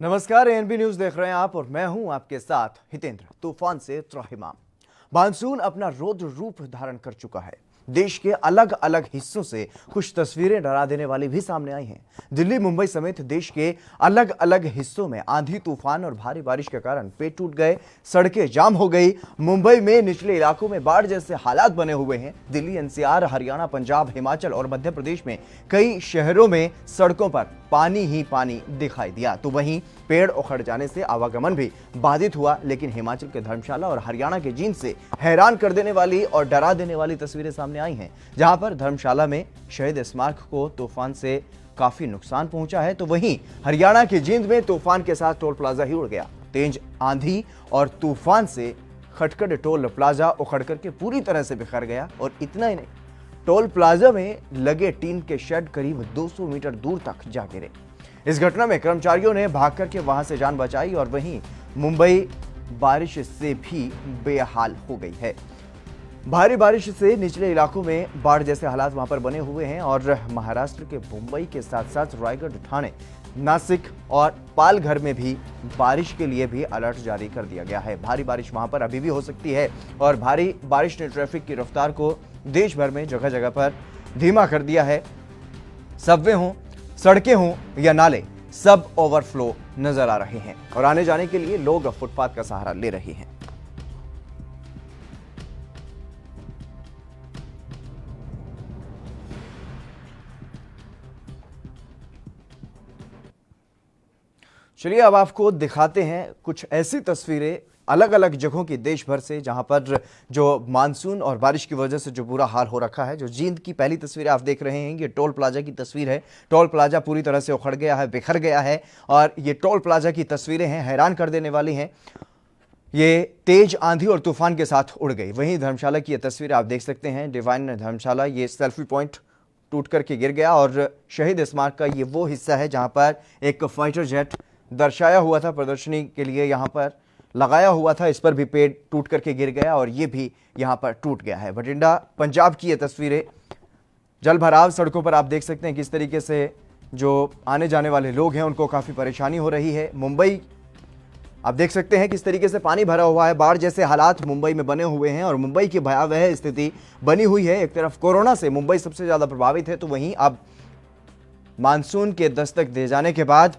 नमस्कार, ANB news देख रहे हैं आप और मैं हूं आपके साथ हितेंद्र। तूफान से त्राहिमाम। मानसून अपना रौद्र रूप धारण कर चुका है। देश के अलग अलग हिस्सों से कुछ तस्वीरें डरा देने वाली भी सामने आई हैं। दिल्ली, मुंबई समेत देश के अलग अलग हिस्सों में आंधी तूफान और भारी बारिश के कारण पेड़ टूट गए, सड़कें जाम हो गई। मुंबई में निचले इलाकों में बाढ़ जैसे हालात बने हुए हैं। दिल्ली, एनसीआर, हरियाणा, पंजाब, हिमाचल और मध्य प्रदेश में कई शहरों में सड़कों पर पानी ही पानी दिखाई दिया। तो वहीं पेड़ उखड़ जाने से आवागमन भी बाधित हुआ। लेकिन हिमाचल के धर्मशाला और हरियाणा के जींद से हैरान कर देने वाली और डरा देने वाली तस्वीरें सामने आई हैं, जहां पर धर्मशाला में शहीद स्मारक को तूफान से काफी नुकसान पहुंचा है। तो वहीं हरियाणा के जींद में तूफान के साथ टोल प्लाजा ही उड़ गया। तेज आंधी और तूफान से खटखट टोल प्लाजा उखड़ करके पूरी तरह से बिखर गया। और इतना ही नहीं, टोल प्लाजा में लगे टीन के शेड करीब 200 मीटर दूर तक जा गिरे। इस घटना में कर्मचारियों ने भाग करके वहां से जान बचाई। और वहीं मुंबई बारिश से भी बेहाल हो गई है। भारी बारिश से निचले इलाकों में बाढ़ जैसे हालात वहां पर बने हुए हैं। और महाराष्ट्र के मुंबई के साथ साथ रायगढ़, ठाणे, नासिक और पालघर में भी बारिश के लिए भी अलर्ट जारी कर दिया गया है। भारी बारिश वहां पर अभी भी हो सकती है। और भारी बारिश ने ट्रैफिक की रफ्तार को देश भर में जगह जगह पर धीमा कर दिया है। सबवे हों, सड़कें हों या नाले, सब ओवरफ्लो नजर आ रहे हैं। और आने जाने के लिए लोग फुटपाथ का सहारा ले रहे हैं। चलिए अब आपको दिखाते हैं कुछ ऐसी तस्वीरें अलग अलग जगहों की देश भर से, जहां पर जो मानसून और बारिश की वजह से जो बुरा हाल हो रखा है। जो जींद की पहली तस्वीरें आप देख रहे हैं, ये टोल प्लाजा की तस्वीर है। टोल प्लाजा पूरी तरह से उखड़ गया है, बिखर गया है। और ये टोल प्लाजा की तस्वीरें हैं, हैरान कर देने वाली हैं। ये तेज आंधी और तूफान के साथ उड़ गई। वहीं धर्मशाला की ये तस्वीर आप देख सकते हैं, डिवाइन धर्मशाला, ये सेल्फी पॉइंट टूट करके गिर गया। और शहीद स्मारक का ये वो हिस्सा है जहां पर एक फाइटर जेट दर्शाया हुआ था, प्रदर्शनी के लिए यहां पर लगाया हुआ था। इस पर भी पेड़ टूट करके गिर गया और ये भी यहां पर टूट गया है। बठिंडा, पंजाब की ये तस्वीरें, जल भराव सड़कों पर आप देख सकते हैं किस तरीके से जो आने जाने वाले लोग हैं उनको काफ़ी परेशानी हो रही है। मुंबई आप देख सकते हैं किस तरीके से पानी भरा हुआ है। बाढ़ जैसे हालात मुंबई में बने हुए हैं और मुंबई की भयावह स्थिति बनी हुई है। एक तरफ कोरोना से मुंबई सबसे ज़्यादा प्रभावित है, तो वहीं अब मानसून के दस्तक दे जाने के बाद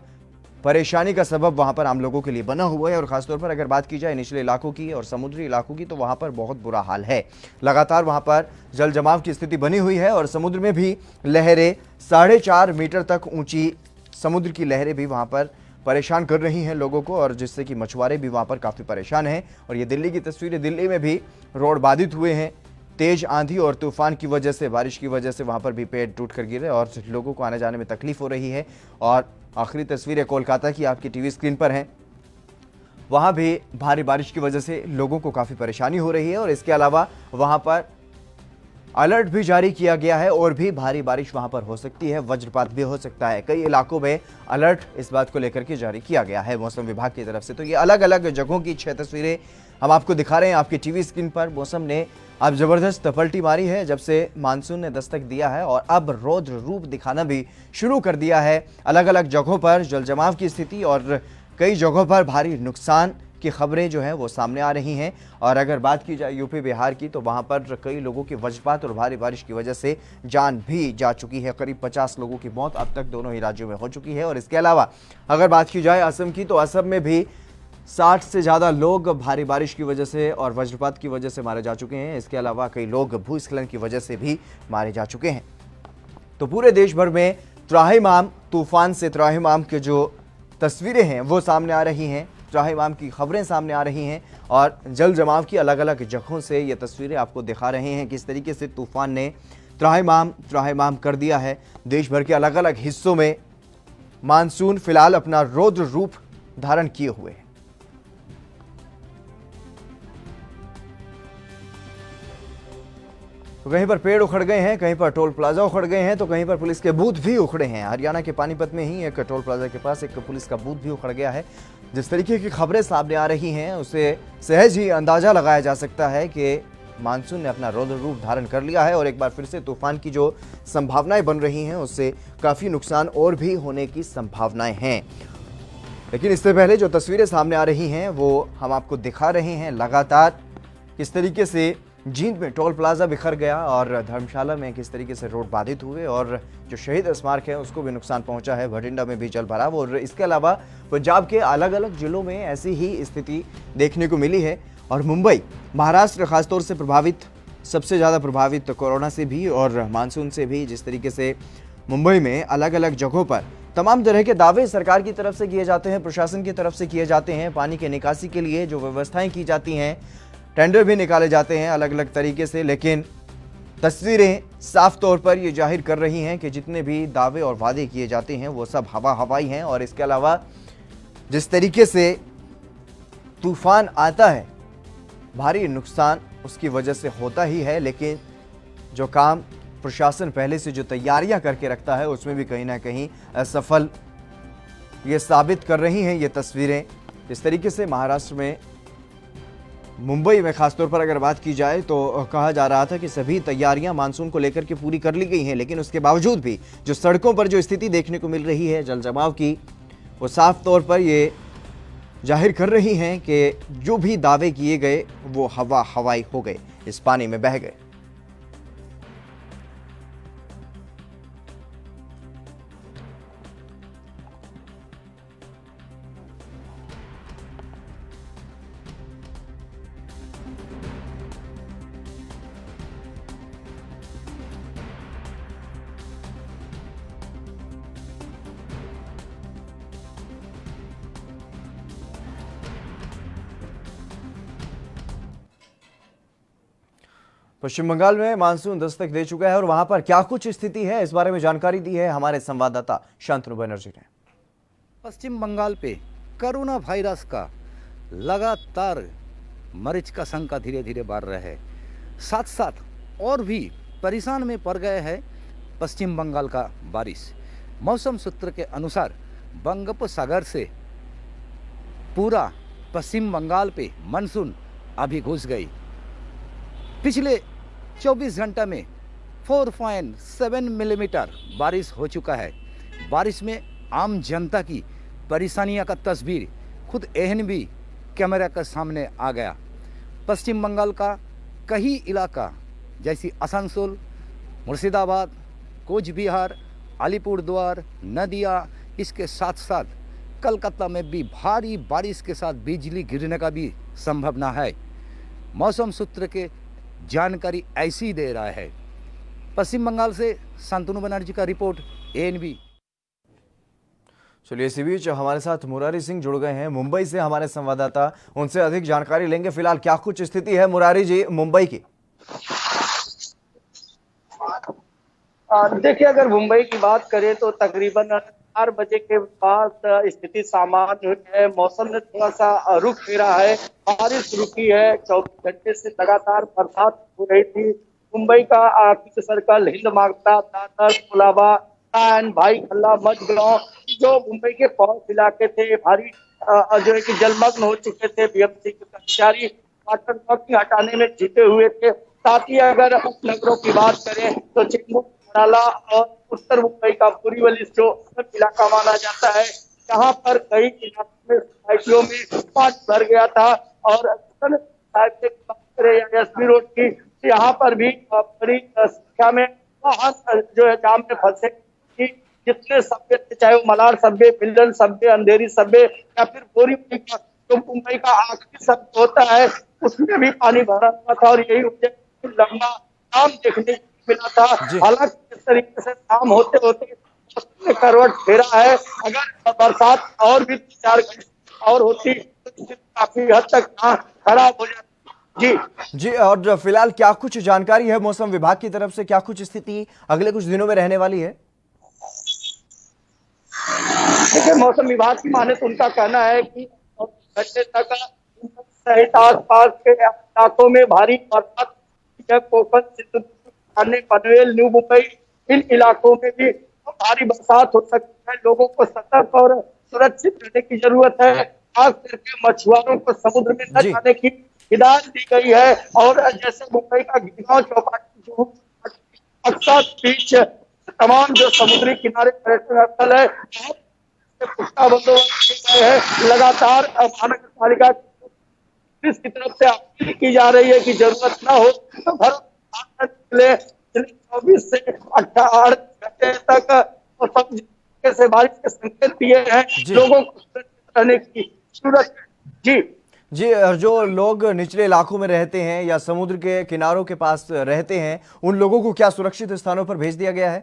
परेशानी का सबब वहां पर आम लोगों के लिए बना हुआ है। और खासतौर पर अगर बात की जाए निचले इलाकों की और समुद्री इलाकों की, तो वहां पर बहुत बुरा हाल है। लगातार वहां पर जल जमाव की स्थिति बनी हुई है और समुद्र में भी लहरें 4.5 मीटर तक ऊंची समुद्र की लहरें भी वहां पर परेशान कर रही हैं लोगों को, और जिससे कि मछुआरे भी वहां पर काफ़ी परेशान हैं। और ये दिल्ली की तस्वीरें, दिल्ली में भी रोड बाधित हुए हैं। तेज आंधी और तूफान की वजह से, बारिश की वजह से वहां पर भी पेड़ टूट कर गिरे और लोगों को आने जाने में तकलीफ हो रही है। और आखिरी तस्वीरें कोलकाता की आपकी टीवी स्क्रीन पर हैं। वहां भी भारी बारिश की वजह से लोगों को काफ़ी परेशानी हो रही है। और इसके अलावा वहां पर अलर्ट भी जारी किया गया है और भी भारी बारिश वहां पर हो सकती है, वज्रपात भी हो सकता है। कई इलाकों में अलर्ट इस बात को लेकर के जारी किया गया है मौसम विभाग की तरफ से। तो ये अलग अलग जगहों की 6 तस्वीरें हम आपको दिखा रहे हैं आपकी टीवी स्क्रीन पर। मौसम ने अब जबरदस्त पलटी मारी है जब से मानसून ने दस्तक दिया है और अब रौद्र रूप दिखाना भी शुरू कर दिया है। अलग अलग जगहों पर जलजमाव की स्थिति और कई जगहों पर भारी नुकसान की खबरें जो हैं वो सामने आ रही हैं। और अगर बात की जाए यूपी बिहार की, तो वहां पर कई लोगों की वज्रपात और भारी बारिश की वजह से जान भी जा चुकी है। करीब 50 लोगों की मौत अब तक दोनों ही राज्यों में हो चुकी है। और इसके अलावा अगर बात की जाए असम की, तो असम में भी 60 से ज़्यादा लोग भारी बारिश की वजह से और वज्रपात की वजह से मारे जा चुके हैं। इसके अलावा कई लोग भूस्खलन की वजह से भी मारे जा चुके हैं। तो पूरे देश भर में त्राहिमाम, तूफान से त्राहिमाम के जो तस्वीरें हैं वो सामने आ रही हैं, त्राहिमाम की खबरें सामने आ रही हैं। और जल जमाव की अलग अलग जगहों से ये तस्वीरें आपको दिखा रहे हैं किस तरीके से तूफान ने त्राहिमाम कर दिया है। देश भर के अलग अलग हिस्सों में मानसून फिलहाल अपना रौद्र रूप धारण किए हुए है। तो कहीं पर पेड़ उखड़ गए हैं, कहीं पर टोल प्लाजा उखड़ गए हैं, तो कहीं पर पुलिस के बूथ भी उखड़े हैं। हरियाणा के पानीपत में ही एक टोल प्लाजा के पास एक पुलिस का बूथ भी उखड़ गया है। जिस तरीके की खबरें सामने आ रही हैं उससे सहज ही अंदाजा लगाया जा सकता है कि मानसून ने अपना रौद्र रूप धारण कर लिया है और एक बार फिर से तूफान की जो संभावनाएं बन रही हैं उससे काफ़ी नुकसान और भी होने की संभावनाएं हैं। लेकिन इससे पहले जो तस्वीरें सामने आ रही हैं वो हम आपको दिखा रहे हैं लगातार किस तरीके से जींद में टोल प्लाजा बिखर गया और धर्मशाला में किस तरीके से रोड बाधित हुए और जो शहीद स्मारक है उसको भी नुकसान पहुंचा है। भटिंडा में भी जल भराव और इसके अलावा पंजाब के अलग अलग जिलों में ऐसी ही स्थिति देखने को मिली है। और मुंबई महाराष्ट्र खासतौर से प्रभावित, सबसे ज़्यादा प्रभावित कोरोना से भी और मानसून से भी। जिस तरीके से मुंबई में अलग अलग जगहों पर तमाम तरह के दावे सरकार की तरफ से किए जाते हैं, प्रशासन की तरफ से किए जाते हैं। पानी के निकासी के लिए जो व्यवस्थाएं की जाती हैं, टेंडर भी निकाले जाते हैं अलग अलग तरीके से, लेकिन तस्वीरें साफ तौर पर ये जाहिर कर रही हैं कि जितने भी दावे और वादे किए जाते हैं वो सब हवाई हैं। और इसके अलावा जिस तरीके से तूफान आता है, भारी नुकसान उसकी वजह से होता ही है, लेकिन जो काम प्रशासन पहले से जो तैयारियां करके रखता है उसमें भी कहीं ना कहीं असफल ये साबित कर रही हैं ये तस्वीरें। इस तरीके से महाराष्ट्र में मुंबई में खासतौर पर अगर बात की जाए तो कहा जा रहा था कि सभी तैयारियां मानसून को लेकर के पूरी कर ली गई हैं, लेकिन उसके बावजूद भी जो सड़कों पर जो स्थिति देखने को मिल रही है जल जमाव की, वो साफ तौर पर ये जाहिर कर रही हैं कि जो भी दावे किए गए वो हवाई हो गए, इस पानी में बह गए। पश्चिम बंगाल में मानसून दस्तक दे चुका है और वहां पर क्या कुछ स्थिति है, इस बारे में जानकारी दी है हमारे संवाददाता शांतनु बनर्जी ने। पश्चिम बंगाल पे कोरोना वायरस का लगातार मरीज का संख्या धीरे धीरे बढ़ रहा है। साथ साथ और भी परेशान में पड़ गए हैं पश्चिम बंगाल का बारिश। मौसम सूत्र के अनुसार बंगोपसागर से पूरा पश्चिम बंगाल पे मानसून अभी घुस गई। पिछले 24 घंटा में 4.7 मिलीमीटर बारिश हो चुका है। बारिश में आम जनता की परेशानियों का तस्वीर खुद एएनबी कैमरा के सामने आ गया। पश्चिम बंगाल का कई इलाका जैसे आसनसोल, मुर्शिदाबाद, कोच बिहार, अलीपुरद्वार, नदिया, इसके साथ साथ कलकत्ता में भी भारी बारिश के साथ बिजली गिरने का भी संभावना है। मौसम सूत्र के जानकारी ऐसी दे रहा है। पश्चिम बंगाल से शांतनु बनर्जी का रिपोर्ट, एएनबी। चलिए, इसी बीच हमारे साथ मुरारी सिंह जुड़ गए हैं मुंबई से, हमारे संवाददाता, उनसे अधिक जानकारी लेंगे। फिलहाल क्या कुछ स्थिति है मुरारी जी मुंबई की? देखिए, अगर मुंबई की बात करें तो तकरीबन 4 बजे के बाद स्थिति सामान्य है। मौसम ने थोड़ा सा रुख फेरा है, बारिश रुकी है। 24 घंटे से लगातार बरसात हो रही थी। मुंबई का कुछ सर्कल, हिंद मार्गता, दादर, कोलाबा, भाई खल्ला, मझगांव, जो मुंबई के पड़ोस इलाके थे, भारी जो है कि जलमग्न हो चुके थे। बीएमसी के कर्मचारी वाटर टंकी हटाने में जीते हुए थे। साथ ही अगर नगरों की बात करें तो चिकमुक, नाला और उत्तर मुंबई का बोरीवली जो इलाका माना जाता है, यहाँ पर कई इलाकों में सोसाइटियों में पानी भर गया था। और एसपी रोड की, यहाँ पर भी बड़ी संख्या में वाहन जो है जाम में फंसे। जितने सभ्य थे, चाहे वो मलार सभ्य, मिल्टन सभ्य, अंधेरी सभ्य या फिर बोरीवली का जो मुंबई का आखिरी शब्द होता है, उसमें भी पानी भरा हुआ था। और यही वजह लंबा जाम देखने को मिला था। हालांकि इस तरीके से शाम होते होते करवट फेरा है। अगर बरसात और भी 4 घंटे और होती तो काफी हद तक खराब हो जाती। जी, और फिलहाल क्या कुछ जानकारी है मौसम विभाग की तरफ से, क्या कुछ स्थिति अगले कुछ दिनों में रहने वाली है? देखिए, मौसम विभाग की माने तो उनका कहना है कि घंटे तक सहित आसपास के इलाकों में भारी बरसात, कोकण, सिंधु, पनवेल, न्यू मुंबई, इन इलाकों में भी भारी बरसात हो सकती है। लोगों को सतर्क और सुरक्षित रहने की जरूरत है। खास करके मछुआरों को समुद्र में न जाने की हिदायत दी गई है। और जैसे मुंबई का गिरगांव चौपाटी, अक्सर बीच, तमाम जो समुद्री किनारे पर्यटन स्थल है, पुख्ता बंदोबस्त किए गए हैं। लगातार महानगर पालिका पुलिस की तरफ से अपील की जा रही है कि जरूरत ना हो तो घर निकले। 24 से 48 घंटे तक और सब जगह से बारिश के संकेत दिए हैं। जी। लोगों को सुरक्षित रहने की जरूरत है। जी जी, और जो लोग निचले इलाकों में रहते हैं या समुद्र के किनारों के पास रहते हैं, उन लोगों को क्या सुरक्षित स्थानों पर भेज दिया गया है?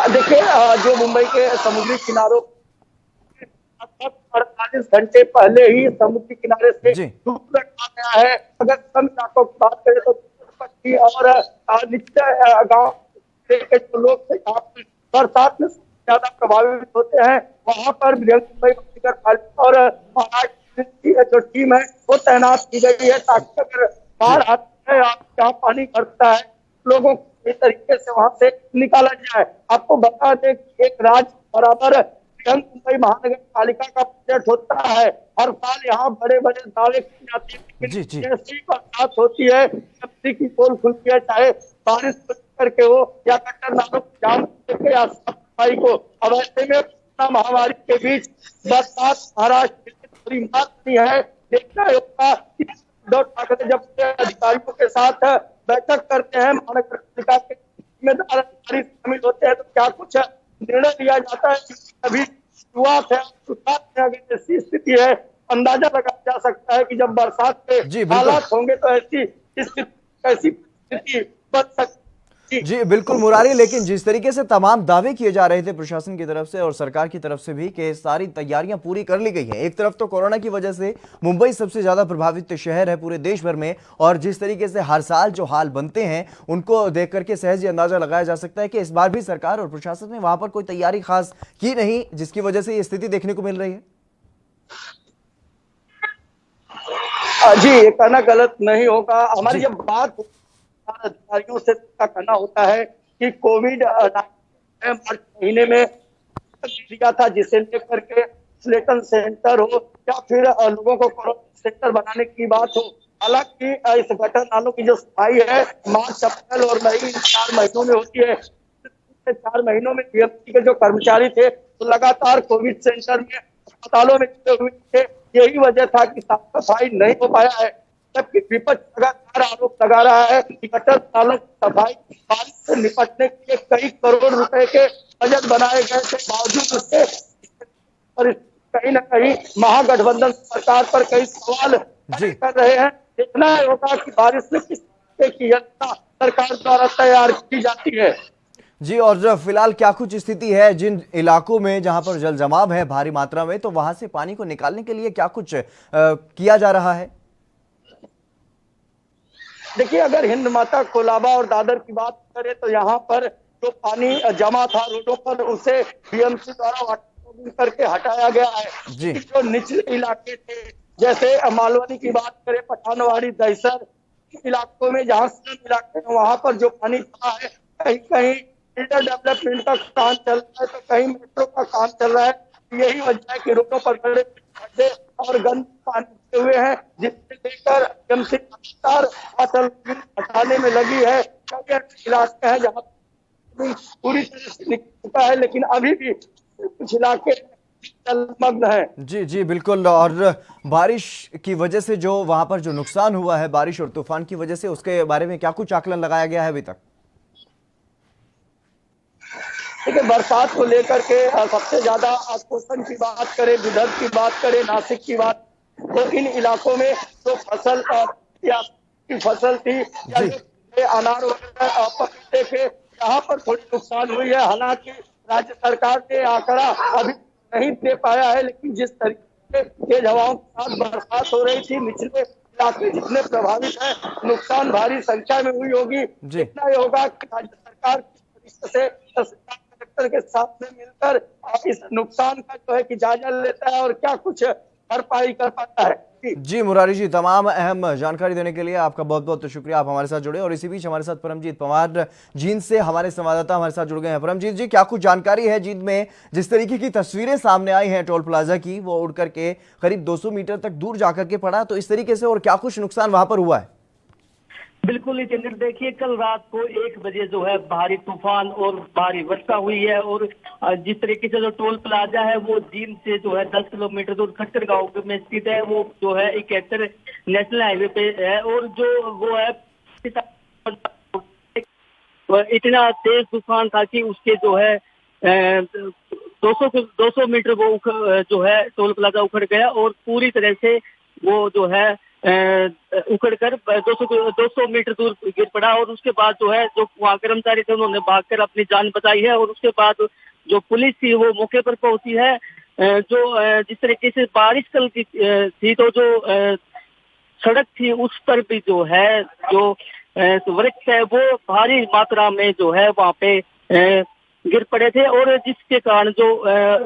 देखिए, जो मुंबई के समुद्री किनारों 48 घंटे पहले ही समुद्री किनारे से जी। दूर रखा गया है। अगर कम इलाकों की बात करें तो पट्टी और निचले गांव के जो लोग थे, जहाँ पर बरसात में ज्यादा प्रभावित होते हैं, वहां पर मुंबई नगर पालिका और महाराष्ट्र की जो टीम है वो तैनात की गई है, ताकि अगर बाढ़ आती है या जहाँ पानी भरता है लोगों को इस तरीके से वहां से निकाला जाए। आपको बता दें कि एक राज्य बराबर मुंबई महानगर पालिका का बजट होता है। हर साल यहाँ बड़े बड़े दावे किए जाते हैं, जी, जी। लेकिन जैसी बरसात होती है, नदी की पोल खुलती है, चाहे बारिश करके हो या गटर नालों को जाम करके या साफ सफाई को। अब ऐसे में कोरोना महामारी के बीच बरसात महाराष्ट्र में थोड़ी मारती है। देखना होगा कि उद्धव ठाकरे जब अधिकारियों के साथ बैठक करते हैं, महानगर पालिका के जिम्मेदार अधिकारी शामिल होते हैं, तो क्या कुछ निर्णय लिया जाता है। अभी शुरुआत है, शुरुआत में अगर ऐसी स्थिति है, अंदाजा लगाया जा सकता है कि जब बरसात के जी, बिल्कुल। हालात होंगे तो ऐसी स्थिति कैसी स्थिति बन सकती। जी बिल्कुल मुरारी, लेकिन जिस तरीके से तमाम दावे किए जा रहे थे प्रशासन की तरफ से और सरकार की तरफ से भी कि सारी तैयारियां पूरी कर ली गई हैं, एक तरफ तो कोरोना की वजह से मुंबई सबसे ज्यादा प्रभावित शहर है पूरे देश भर में, और जिस तरीके से हर साल जो हाल बनते हैं उनको देख करके सहज ही अंदाजा लगाया जा सकता है कि इस बार भी सरकार और प्रशासन ने वहां पर कोई तैयारी खास की नहीं, जिसकी वजह से ये स्थिति देखने को मिल रही है। जी, ये कहना गलत नहीं होगा। हमारी जी। जब बात अधिकारियों से का कहना होता है कि कोविड मार्च महीने में दिया था, जिसे लेकर के आइसोलेशन सेंटर हो या फिर लोगों को कोरोना सेंटर बनाने की बात हो। हालांकि इस गटर नालों की जो सफाई है मार्च, अप्रैल और मई, इन 4 महीनों में होती है। 4 महीनों में बीएमसी के जो कर्मचारी थे तो लगातार कोविड सेंटर में, अस्पतालों में जुटे हुए थे। यही वजह था कि साफ सफाई नहीं हो पाया है, जबकि विपक्ष लगातार आरोप लगा रहा है कि गटर नालों की सफाई, बारिश से निपटने के लिए कई करोड़ रुपए के बजट बनाए गए थे, बावजूद उसके और कहीं ना कहीं महागठबंधन सरकार पर कई सवाल जी। कर रहे हैं। देखना होगा कि बारिश में किस तरीके की योजना सरकार द्वारा तैयार की जाती है। जी, और जो फिलहाल क्या कुछ स्थिति है जिन इलाकों में जहां पर जल जमाव है भारी मात्रा में, तो वहां से पानी को निकालने के लिए क्या कुछ किया जा रहा है? देखिए, अगर हिंद माता कोलाबा और दादर की बात करें तो यहाँ पर जो पानी जमा था रोडों पर, उसे बीएमसी द्वारा वाटर करके हटाया गया है। जी। जो निचले इलाके थे, जैसे मालवनी की बात करें, पठानवाड़ी, दहिसर इलाकों में, जहाँ स्लम इलाके हैं, वहां पर जो पानी था है, कहीं कहीं इंटर डेवलपमेंट का काम चल रहा है तो कहीं मेट्रो का काम चल रहा है। यही वजह है कि रोडों पर बड़े खड्डे और गंद पानी हुए हैं, जिससे लेकर एमसी लगातार वाटर हटाने में लगी है। कई इलाके हैं जहाँ पूरी तरह से निकल चुका है, लेकिन अभी भी कुछ इलाके जलमग्न है। जी जी बिल्कुल, और बारिश की वजह से जो वहां पर जो नुकसान हुआ है बारिश और तूफान की वजह से, उसके बारे में क्या कुछ आकलन लगाया गया है अभी तक? देखिए, बरसात को लेकर के सबसे ज्यादा आक्रोशन की बात करें, विदर्भ की बात करें, नासिक की बात, तो इन इलाकों में जो फसल या की फसल थी या जो अनार वगैरह पपीते के, यहाँ पर थोड़ी नुकसान हुई है। हालांकि राज्य सरकार ने आंकड़ा अभी नहीं दे पाया है, लेकिन जिस तरीके से तेज हवाओं के साथ बरसात हो रही थी, निचले इलाके जितने प्रभावित हैं, नुकसान भारी संख्या में हुई होगी। इतना ही होगा कि राज्य सरकार से कलेक्टर के साथ में मिलकर इस नुकसान का जो है कि जायजा लेता है और क्या कुछ भरपाई कर पाता है। जी मुरारी जी, तमाम अहम जानकारी देने के लिए आपका बहुत बहुत शुक्रिया। आप हमारे साथ जुड़े, और इसी बीच हमारे साथ परमजीत पंवार जींद से हमारे संवाददाता हमारे साथ जुड़ गए हैं। परमजीत जी, क्या कुछ जानकारी है जींद में? जिस तरीके की तस्वीरें सामने आई हैं टोल प्लाजा की, वो उड़ करके करीब 200 मीटर तक दूर जाकर के पड़ा, तो इस तरीके से और क्या कुछ नुकसान वहां पर हुआ है? बिल्कुल ही चंद्र, देखिए कल रात को 1 बजे जो है भारी तूफान और भारी वर्षा हुई है और जिस तरीके से जो टोल प्लाजा है वो जींद से जो है 10 किलोमीटर दूर खट्टर गांव में स्थित है। वो जो है 71 नेशनल हाईवे पे है और जो वो है इतना तेज तूफान था कि उसके जो है 200 मीटर वो जो है टोल प्लाजा उखड़ गया और पूरी तरह से वो जो है उखड़ कर 200 मीटर दूर गिर पड़ा। और उसके बाद जो है जो वहाँ कर्मचारी थे उन्होंने भागकर अपनी जान बचाई है और उसके बाद जो पुलिस थी वो मौके पर पहुंची है। जो जिस तरीके से बारिश कल की थी तो जो सड़क थी उस पर भी जो है जो वृक्ष है वो भारी मात्रा में जो है वहाँ पे गिर पड़े थे और जिसके कारण जो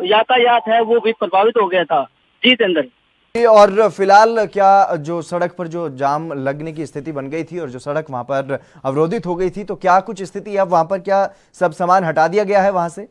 यातायात है वो भी प्रभावित हो गया था। जी चंदन। और फिलहाल क्या जो सड़क पर जो जाम लगने की स्थिति बन गई थी और जो सड़क वहां पर अवरोधित हो गई थी, तो क्या कुछ स्थिति अब वहां पर क्या सब सामान हटा दिया गया है वहां से?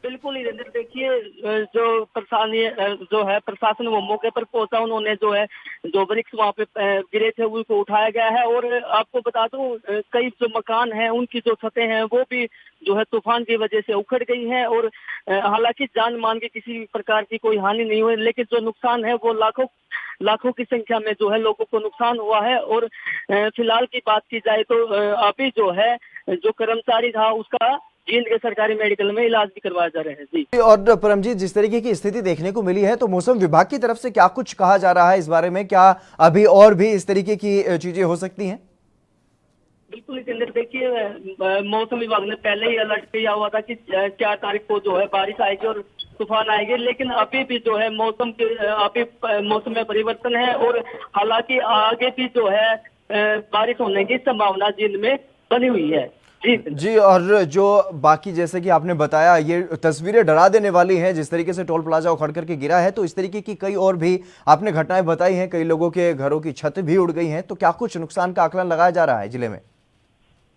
बिल्कुल ही रंजन, देखिए जो प्रशासन वो मौके पर पहुंचा। उन्होंने जो है जो वृक्ष वहाँ पे गिरे थे उनको उठाया गया है और आपको बता दूं कई जो मकान हैं उनकी जो छतें हैं वो भी जो है तूफान की वजह से उखड़ गई हैं और हालांकि जान मान के किसी प्रकार की कोई हानि नहीं हुई, लेकिन जो नुकसान है वो लाखों की संख्या में जो है लोगों को नुकसान हुआ है। और फिलहाल की बात की जाए तो अभी जो है जो कर्मचारी था उसका जींद के सरकारी मेडिकल में इलाज भी करवाया जा रहा है। जी। और परमजीत, जिस तरीके की स्थिति देखने को मिली है तो मौसम विभाग की तरफ से क्या कुछ कहा जा रहा है इस बारे में? क्या अभी और भी इस तरीके की चीजें हो सकती हैं? बिल्कुल चंद्र, देखिए मौसम विभाग ने पहले ही अलर्ट किया हुआ था कि 4 तारीख को जो है बारिश आएगी और तूफान आएंगे, लेकिन अभी भी जो है मौसम में परिवर्तन है और हालांकि आगे भी जो है बारिश होने की संभावना जींद में बनी हुई है। जी। और जो बाकी जैसे कि आपने बताया ये तस्वीरें डरा देने वाली हैं, जिस तरीके से टोल प्लाजा उखड़ करके गिरा है, तो इस तरीके की कई और भी आपने घटनाएं बताई हैं, कई लोगों के घरों की छत भी उड़ गई हैं, तो क्या कुछ नुकसान का आकलन लगाया जा रहा है जिले में?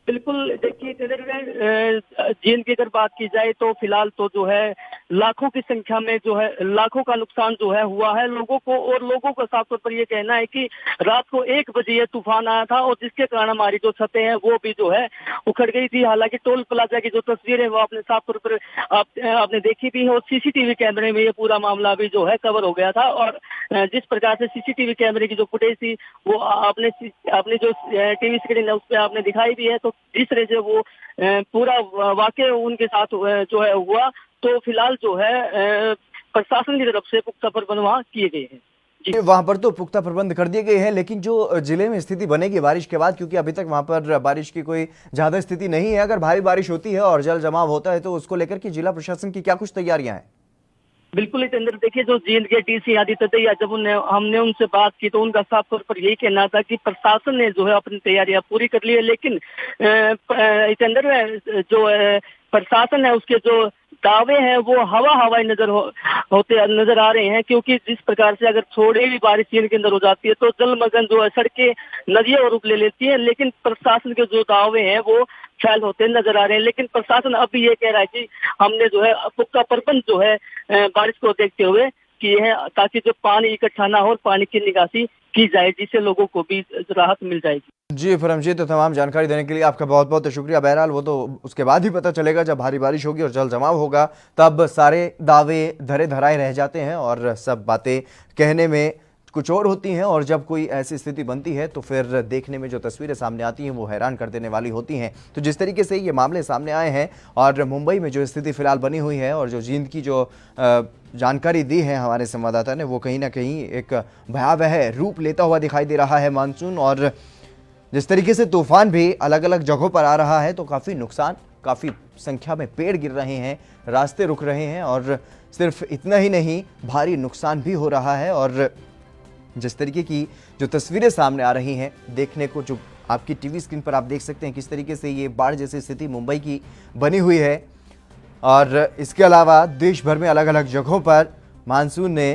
बिल्कुल, देखिए जींद की अगर बात की जाए तो फिलहाल तो जो है लाखों की संख्या में जो है लाखों का नुकसान जो है हुआ है लोगों को। और लोगों का साफ तौर पर ये कहना है कि रात को 1 बजे ये तूफान आया था और जिसके कारण हमारी जो छतें हैं वो भी जो है उखड़ गई थी। हालांकि टोल प्लाजा की जो तस्वीर है वो आपने साफ तौर पर आपने देखी भी है और सीसीटीवी कैमरे में ये पूरा मामला भी जो है कवर हो गया था। और जिस प्रकार से सीसीटीवी कैमरे की जो फुटेज थी वो आपने जो टीवी स्क्रीन है उस पर आपने दिखाई भी है। तो जिस तरह से वो पूरा वाकई उनके साथ जो है हुआ, तो फिलहाल जो है प्रशासन की तरफ से पुख्ता प्रबंध वहाँ किए गए हैं। वहां पर तो पुख्ता प्रबंध कर दिए गए हैं, लेकिन जो जिले में स्थिति बनेगी बारिश के बाद, क्योंकि अभी तक वहां पर बारिश की कोई ज्यादा स्थिति नहीं है, अगर भारी बारिश होती है और जल जमाव होता है तो उसको लेकर के जिला प्रशासन की क्या कुछ तैयारियां हैं? बिल्कुल ही चंद्र, देखिए जो जींद के डीसी आदित्य दहिया जब हमने उनसे बात की तो उनका साफ तौर पर यही कहना था कि प्रशासन ने जो है अपनी तैयारियां पूरी कर ली है, लेकिन चंद्र जो प्रशासन है उसके जो दावे हैं वो हवाई नजर आ रहे हैं, क्योंकि जिस प्रकार से अगर थोड़ी भी बारिश जींद के अंदर हो जाती है तो जलमग्न जो है सड़कें नदियों रूप ले लेती है, लेकिन प्रशासन के जो दावे हैं वो फैल होते नजर आ रहे हैं। लेकिन प्रशासन अभी ये कह रहा है कि हमने जो है पुख्ता प्रबंध जो है बारिश को देखते हुए किए हैं ताकि जो पानी इकट्ठा ना हो और पानी की निकासी की जाए, जिससे लोगों को भी राहत मिल जाएगी। जी परमजीत, तो तमाम जानकारी देने के लिए आपका बहुत बहुत शुक्रिया। बहरहाल वो तो उसके बाद ही पता चलेगा जब भारी बारिश होगी और जल जमाव होगा, तब सारे दावे धरे धराए रह जाते हैं और सब बातें कहने में कुछ और होती हैं, और जब कोई ऐसी स्थिति बनती है तो फिर देखने में जो तस्वीरें सामने आती हैं वो हैरान कर देने वाली होती हैं। तो जिस तरीके से ये मामले सामने आए हैं और मुंबई में जो स्थिति फिलहाल बनी हुई है और जो जींद की जो जानकारी दी है हमारे संवाददाता ने, वो कहीं ना कहीं एक भयावह रूप लेता हुआ दिखाई दे रहा है मानसून। और जिस तरीके से तूफान भी अलग अलग जगहों पर आ रहा है तो काफ़ी नुकसान, काफ़ी संख्या में पेड़ गिर रहे हैं, रास्ते रुक रहे हैं, और सिर्फ इतना ही नहीं भारी नुकसान भी हो रहा है। और जिस तरीके की जो तस्वीरें सामने आ रही हैं देखने को, जो आपकी टीवी स्क्रीन पर आप देख सकते हैं किस तरीके से ये बाढ़ जैसी स्थिति मुंबई की बनी हुई है। और इसके अलावा देश भर में अलग अलग जगहों पर मानसून ने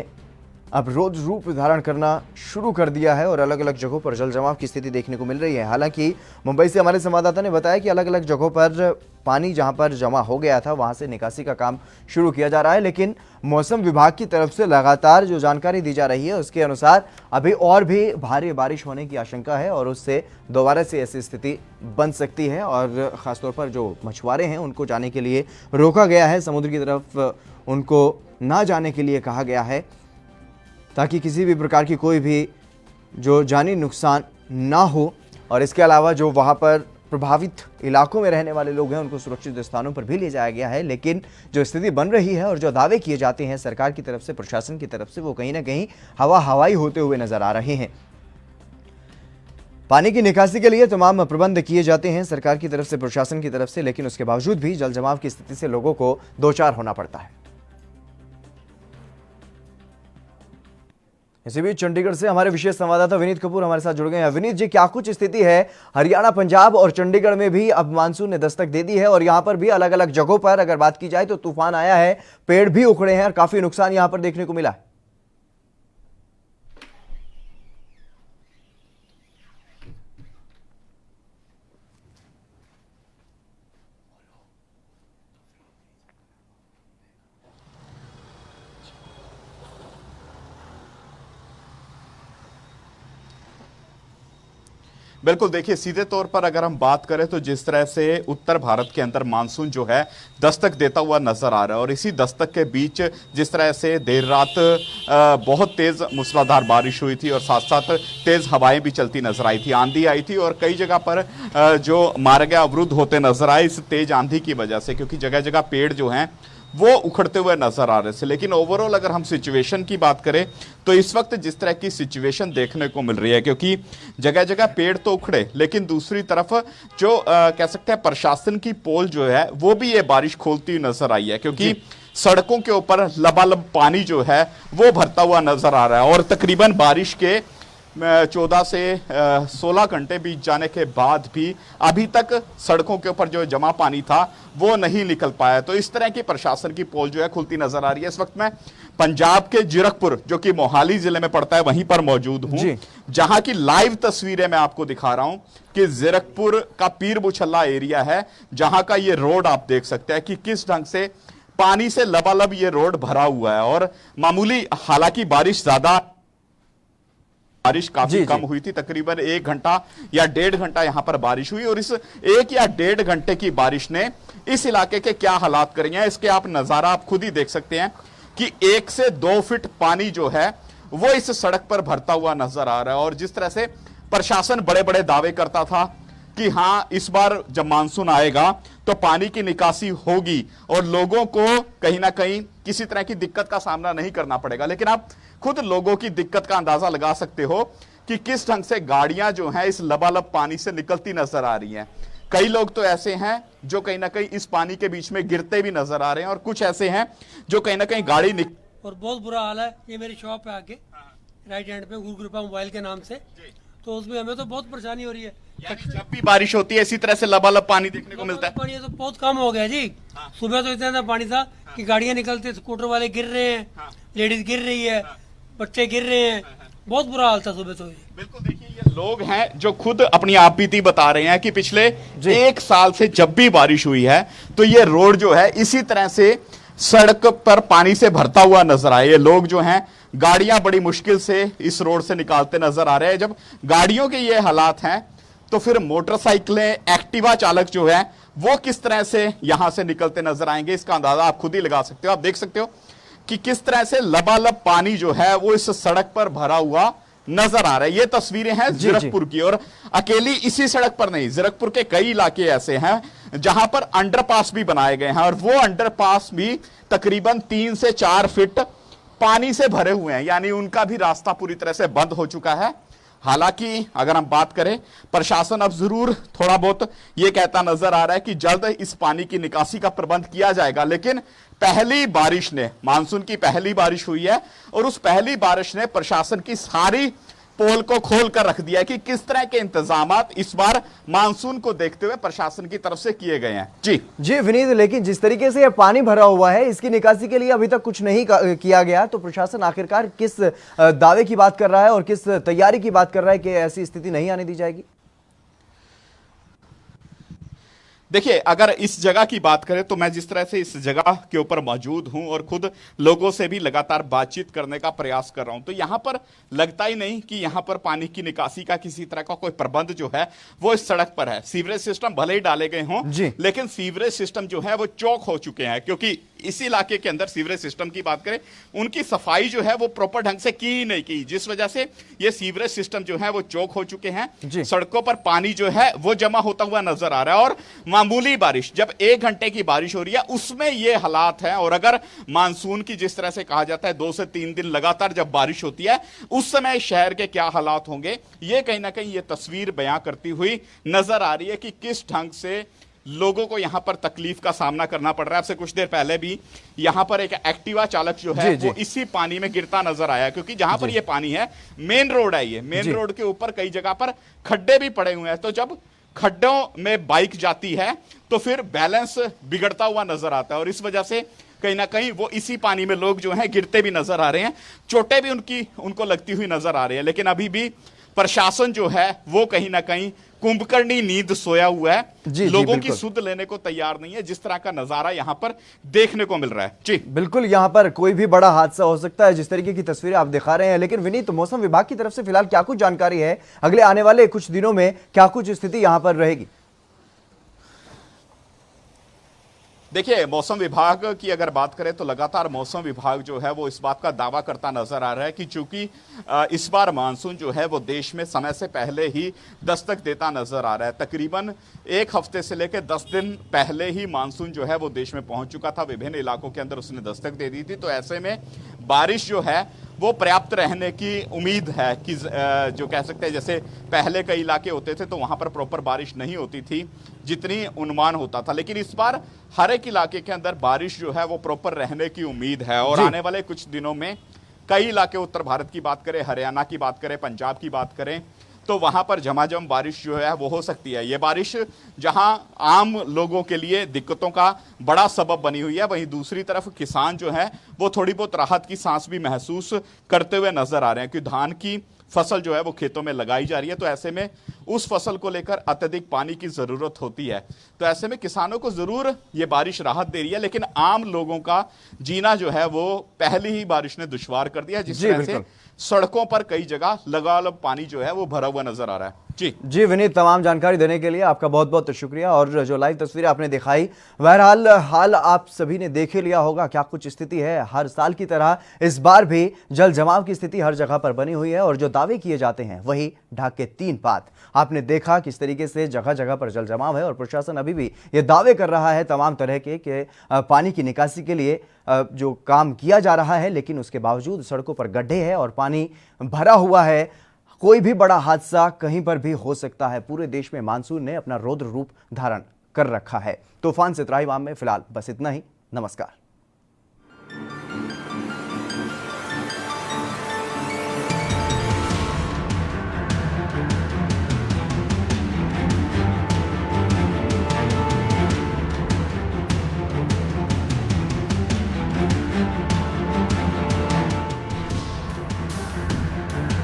अब रोज रूप धारण करना शुरू कर दिया है और अलग अलग जगहों पर जल जमाव की स्थिति देखने को मिल रही है। हालांकि मुंबई से हमारे संवाददाता ने बताया कि अलग अलग जगहों पर पानी जहां पर जमा हो गया था वहां से निकासी का काम शुरू किया जा रहा है, लेकिन मौसम विभाग की तरफ से लगातार जो जानकारी दी जा रही है उसके अनुसार अभी और भी भारी बारिश होने की आशंका है और उससे दोबारा से ऐसी स्थिति बन सकती है। और खासतौर पर जो मछुआरे हैं उनको जाने के लिए रोका गया है, समुद्र की तरफ उनको ना जाने के लिए कहा गया है ताकि किसी भी प्रकार की कोई भी जो जानी नुकसान ना हो। और इसके अलावा जो वहाँ पर प्रभावित इलाकों में रहने वाले लोग हैं उनको सुरक्षित स्थानों पर भी ले जाया गया है। लेकिन जो स्थिति बन रही है और जो दावे किए जाते हैं सरकार की तरफ से, प्रशासन की तरफ से, वो कहीं ना कहीं हवाई होते हुए नजर आ रहे हैं। पानी की निकासी के लिए तमाम प्रबंध किए जाते हैं सरकार की तरफ से, प्रशासन की तरफ से, लेकिन उसके बावजूद भी जल जमाव की स्थिति से लोगों को दो चार होना पड़ता है। इसी बीच चंडीगढ़ से हमारे विशेष संवाददाता विनीत कपूर हमारे साथ जुड़ गए हैं। विनीत जी, क्या कुछ स्थिति है? हरियाणा, पंजाब और चंडीगढ़ में भी अब मानसून ने दस्तक दे दी है और यहां पर भी अलग अलग जगहों पर अगर बात की जाए तो तूफान आया है, पेड़ भी उखड़े हैं और काफी नुकसान यहां पर देखने को मिला है। बिल्कुल, देखिए सीधे तौर पर अगर हम बात करें तो जिस तरह से उत्तर भारत के अंदर मानसून जो है दस्तक देता हुआ नजर आ रहा है और इसी दस्तक के बीच जिस तरह से देर रात बहुत तेज मूसलाधार बारिश हुई थी और साथ साथ तेज हवाएं भी चलती नजर आई थी, आंधी आई थी और कई जगह पर जो मार्ग अवरुद्ध होते नजर आए इस तेज आंधी की वजह से, क्योंकि जगह जगह पेड़ जो हैं वो उखड़ते हुए नजर आ रहे थे। लेकिन ओवरऑल अगर हम सिचुएशन की बात करें तो इस वक्त जिस तरह की सिचुएशन देखने को मिल रही है, क्योंकि जगह जगह पेड़ तो उखड़े लेकिन दूसरी तरफ जो कह सकते हैं प्रशासन की पोल जो है वो भी ये बारिश खोलती हुई नजर आई है, क्योंकि सड़कों के ऊपर लबालब पानी जो है वो भरता हुआ नजर आ रहा है और तकरीबन बारिश के 14 से 16 घंटे बीत जाने के बाद भी अभी तक सड़कों के ऊपर जो जमा पानी था वो नहीं निकल पाया। तो इस तरह की प्रशासन की पोल जो है खुलती नजर आ रही है। इस वक्त मैं पंजाब के जीरकपुर जो कि मोहाली जिले में पड़ता है वहीं पर मौजूद हूं, जहां की लाइव तस्वीरें मैं आपको दिखा रहा हूं कि जीरकपुर का पीर बुछल्ला एरिया है, जहां का ये रोड आप देख सकते हैं कि किस ढंग से पानी से लबालब ये रोड भरा हुआ है। और मामूली, हालांकि बारिश काफी कम हुई थी, तकरीबन 1 घंटा या 1.5 घंटा यहां पर बारिश हुई और इस 1 या 1.5 घंटे की बारिश ने इस इलाके के क्या हालात करे हैं इसके आप नजारा आप खुद ही देख सकते हैं कि 1 से 2 फीट पानी जो है वो इस सड़क पर भरता हुआ नजर आ रहा है। और जिस तरह से प्रशासन बड़े बड़े दावे करता था कि हां इस बार जब मानसून आएगा तो पानी की निकासी होगी और लोगों को कहीं ना कहीं किसी तरह की दिक्कत का सामना नहीं करना पड़ेगा, लेकिन आप खुद लोगों की दिक्कत का अंदाजा लगा सकते हो कि किस ढंग से गाड़ियां जो हैं इस लबालब पानी से निकलती नजर आ रही हैं। कई लोग तो ऐसे हैं जो कहीं ना कहीं इस पानी के बीच में गिरते भी नजर आ रहे हैं और कुछ ऐसे हैं जो कहीं ना कहीं गाड़ी और बहुत बुरा हाल है। ये मेरी शॉप है आगे राइट हैंड पे गुरुकृपा मोबाइल के नाम से, तो उसमें हमें तो बहुत परेशानी हो रही है। जब भी बारिश होती है इसी तरह से लबालब पानी देखने को मिलता है। पानी तो बहुत कम हो गया जी। सुबह तो इतना पानी था कि गाड़ियां निकलती, स्कूटर वाले गिर रहे हैं, लेडीज गिर रही है, बच्चे गिर रहे हैं, बहुत बुरा हाल था सुबह तो। बिल्कुल, देखिए ये लोग हैं जो खुद अपनी आपबीती बता रहे हैं कि पिछले 1 साल से जब भी बारिश हुई है तो ये रोड जो है इसी तरह से सड़क पर पानी से भरता हुआ नजर आए। ये लोग जो हैं गाड़ियां बड़ी मुश्किल से इस रोड से निकालते नजर आ रहे हैं। जब गाड़ियों के ये हालात हैं तो फिर मोटरसाइकिलें, एक्टिवा चालक जो है वो किस तरह से यहां से निकलते नजर आएंगे इसका अंदाजा आप खुद ही लगा सकते हो। आप देख सकते हो कि किस तरह से लबालब पानी जो है वो इस सड़क पर भरा हुआ नजर आ रहा है। ये तस्वीरें हैं जीरकपुर की और अकेली इसी सड़क पर नहीं, जीरकपुर के कई इलाके ऐसे हैं जहां पर अंडरपास भी बनाए गए हैं और वो अंडरपास भी तकरीबन 3 से 4 फीट पानी से भरे हुए हैं, यानी उनका भी रास्ता पूरी तरह से बंद हो चुका है। हालांकि अगर हम बात करें, प्रशासन अब जरूर थोड़ा बहुत यह कहता नजर आ रहा है कि जल्द इस पानी की निकासी का प्रबंध किया जाएगा, लेकिन पहली बारिश ने, मानसून की पहली बारिश हुई है और उस पहली बारिश ने प्रशासन की सारी पोल को खोल कर रख दिया है कि किस तरह के इंतजामात इस बार मानसून को देखते हुए प्रशासन की तरफ से किए गए हैं। जी विनीत, लेकिन जिस तरीके से यह पानी भरा हुआ है, इसकी निकासी के लिए अभी तक कुछ नहीं किया गया, तो प्रशासन आखिरकार किस दावे की बात कर रहा है और किस तैयारी की बात कर रहा है कि ऐसी स्थिति नहीं आने दी जाएगी? देखिए, अगर इस जगह की बात करें तो मैं जिस तरह से इस जगह के ऊपर मौजूद हूं और खुद लोगों से भी लगातार बातचीत करने का प्रयास कर रहा हूं, तो यहां पर लगता ही नहीं कि यहां पर पानी की निकासी का किसी तरह का कोई प्रबंध जो है वो इस सड़क पर है। सीवरेज सिस्टम भले ही डाले गए हों, लेकिन सीवरेज सिस्टम जो है वो चौक हो चुके हैं, क्योंकि इस इलाके के अंदर सीवरेज सिस्टम की बात करें, उनकी सफाई जो है वो प्रॉपर ढंग से की ही नहीं की, जिस वजह से ये सीवरेज सिस्टम जो है वो चौक हो चुके हैं। सड़कों पर पानी जो है वो जमा होता हुआ नजर आ रहा है और मामूली बारिश, जब 1 घंटे की बारिश हो रही है उसमें ये हालात हैं। और अगर मानसून की जिस तरह से कहा जाता है 2 से 3 दिन लगातार जब बारिश होती है, उस समय शहर के क्या हालात होंगे, ये कहीं ना कहीं ये तस्वीर बयां करती हुई नजर आ रही है कि किस ढंग से लोगों को यहां पर तकलीफ का सामना करना पड़ रहा है। आपसे कुछ देर पहले भी यहां पर एक एक्टिवा चालक जो है वो इसी पानी में गिरता नजर आया, क्योंकि जहां पर ये पानी है मेन रोड है, ये मेन रोड के ऊपर कई जगह पर खड्डे भी पड़े हुए हैं, तो जब खड्डों में बाइक जाती है तो फिर बैलेंस बिगड़ता हुआ नजर आता है और इस वजह से कहीं ना कहीं वो इसी पानी में लोग जो हैं गिरते भी नजर आ रहे हैं, चोटें भी उनको लगती हुई नजर आ रही है। लेकिन अभी भी प्रशासन जो है वो कहीं ना कहीं कुंभकर्णी नींद सोया हुआ है, लोगों की सुध लेने को तैयार नहीं है, जिस तरह का नजारा यहां पर देखने को मिल रहा है। जी बिल्कुल, यहां पर कोई भी बड़ा हादसा हो सकता है, जिस तरीके की तस्वीरें आप दिखा रहे हैं। लेकिन विनीत, मौसम विभाग की तरफ से फिलहाल क्या कुछ जानकारी है, अगले आने वाले कुछ दिनों में क्या कुछ स्थिति यहां पर रहेगी? देखिए, मौसम विभाग की अगर बात करें तो लगातार मौसम विभाग जो है वो इस बात का दावा करता नजर आ रहा है कि चूंकि इस बार मानसून जो है वो देश में समय से पहले ही दस्तक देता नजर आ रहा है। तकरीबन 1 हफ्ते से लेकर 10 दिन पहले ही मानसून जो है वो देश में पहुंच चुका था, विभिन्न इलाकों के अंदर उसने दस्तक दे दी थी। तो ऐसे में बारिश जो है वो पर्याप्त रहने की उम्मीद है कि जो कह सकते हैं, जैसे पहले कई इलाके होते थे तो वहां पर प्रॉपर बारिश नहीं होती थी जितनी अनुमान होता था, लेकिन इस बार हर एक इलाके के अंदर बारिश जो है वो प्रॉपर रहने की उम्मीद है। और आने वाले कुछ दिनों में कई इलाके, उत्तर भारत की बात करें, हरियाणा की बात करें, पंजाब की बात करें, तो वहां पर झमाझम बारिश जो है वो हो सकती है। ये बारिश जहां आम लोगों के लिए दिक्कतों का बड़ा सबब बनी हुई है, वहीं दूसरी तरफ किसान जो है वो थोड़ी बहुत राहत की सांस भी महसूस करते हुए नजर आ रहे हैं, क्योंकि धान की फसल जो है वो खेतों में लगाई जा रही है, तो ऐसे में उस फसल को लेकर अत्यधिक पानी की जरूरत होती है। तो ऐसे में किसानों को जरूर ये बारिश राहत दे रही है, लेकिन आम लोगों का जीना जो है वो पहली ही बारिश ने दुश्वार कर दिया, जिस तरह से सड़कों पर कई जगह लगातार पानी जो है वो भरा हुआ नजर आ रहा है। जी विनीत, तमाम जानकारी देने के लिए आपका बहुत बहुत शुक्रिया। और जो लाइव तस्वीरें आपने दिखाई, बहरहाल हाल आप सभी ने देख लिया होगा क्या कुछ स्थिति है। हर साल की तरह इस बार भी जल जमाव की स्थिति हर जगह पर बनी हुई है और जो दावे किए जाते हैं वही ढाक के 3 पात। आपने देखा किस तरीके से जगह जगह पर जल जमाव है और प्रशासन अभी भी ये दावे कर रहा है तमाम तरह के पानी की निकासी के लिए जो काम किया जा रहा है, लेकिन उसके बावजूद सड़कों पर गड्ढे हैं और पानी भरा हुआ है। कोई भी बड़ा हादसा कहीं पर भी हो सकता है। पूरे देश में मानसून ने अपना रौद्र रूप धारण कर रखा है। तूफान से त्राहिमाम में फिलहाल बस इतना ही। नमस्कार।